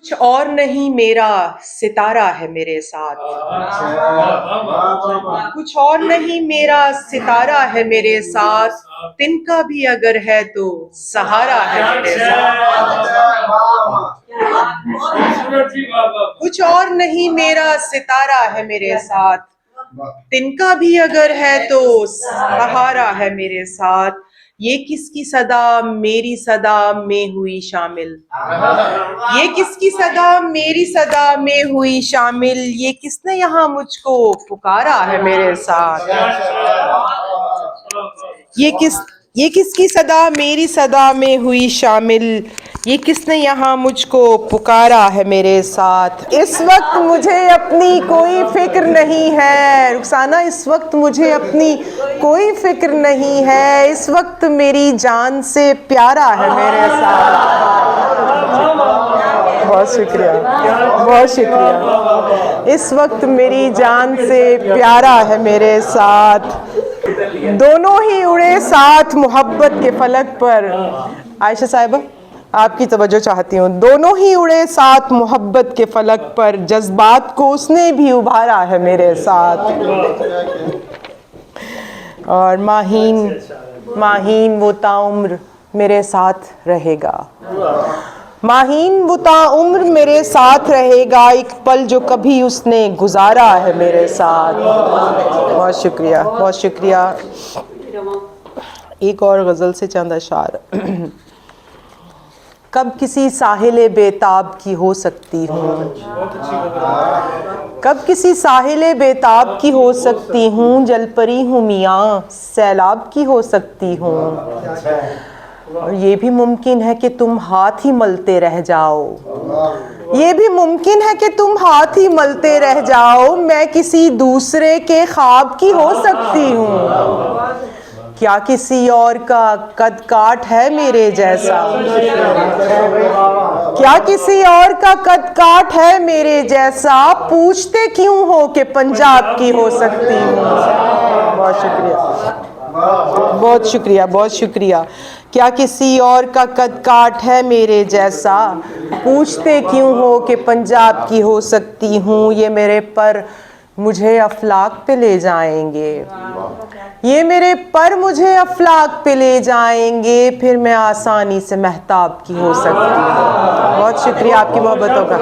कुछ और नहीं मेरा सितारा है मेरे साथ। कुछ और नहीं मेरा सितारा है मेरे साथ। तिनका भी अगर है तो सहारा है मेरे साथ। कुछ और नहीं मेरा सितारा है मेरे साथ। तिनका भी अगर है तो सहारा है मेरे साथ। ये किसकी सदा मेरी सदा में हुई शामिल। ये किसकी सदा मेरी सदा में हुई शामिल। ये किसने यहाँ मुझको पुकारा है मेरे साथ। ये किसकी सदा मेरी सदा में हुई शामिल। ये किसने यहाँ मुझको पुकारा है मेरे साथ। इस वक्त मुझे अपनी कोई फिक्र नहीं है रुखसाना, इस वक्त मुझे अपनी कोई फिक्र नहीं है। इस वक्त मेरी जान से प्यारा है मेरे साथ। बहुत शुक्रिया, बहुत शुक्रिया। इस वक्त मेरी जान से प्यारा है मेरे साथ। दोनों ही उड़े साथ मोहब्बत के फलक पर। आयशा साहिबा आपकी तवज्जो चाहती हूँ। दोनों ही उड़े साथ मोहब्बत के फलक पर। जज्बात को उसने भी उभारा है मेरे साथ। और माहीन वो ताउम्र मेरे साथ रहेगा। माहीन वो ताउम्र मेरे साथ रहेगा। एक पल जो कभी उसने गुजारा है मेरे साथ। बहुत शुक्रिया, बहुत शुक्रिया। एक और गज़ल से चंद अशार। कब किसी साहिल बेताब की हो सकती हूँ। कब किसी साहिल बेताब की हो सकती हूँ। जलपरी हूँ मियाँ सैलाब की हो सकती हूँ। और ये भी मुमकिन है कि तुम हाथ ही मलते रह जाओ। ये भी मुमकिन है कि तुम हाथ ही मलते रह जाओ। मैं किसी दूसरे के ख्वाब की हो सकती हूँ। क्या किसी और का कद काठ है मेरे जैसा। क्या किसी और का कद काठ है मेरे जैसा। पूछते क्यों हो कि पंजाब की हो सकती हूँ। बहुत शुक्रिया, बहुत शुक्रिया, बहुत शुक्रिया। क्या किसी और का कद काठ है मेरे जैसा। पूछते क्यों हो कि पंजाब की हो सकती हूँ। ये मेरे पर मुझे अफलाक पे ले जाएंगे। ये मेरे पर मुझे अफलाक पे ले जाएंगे। फिर मैं आसानी से महताब की हो सकती हूँ। बहुत शुक्रिया आपकी मोहब्बतों का।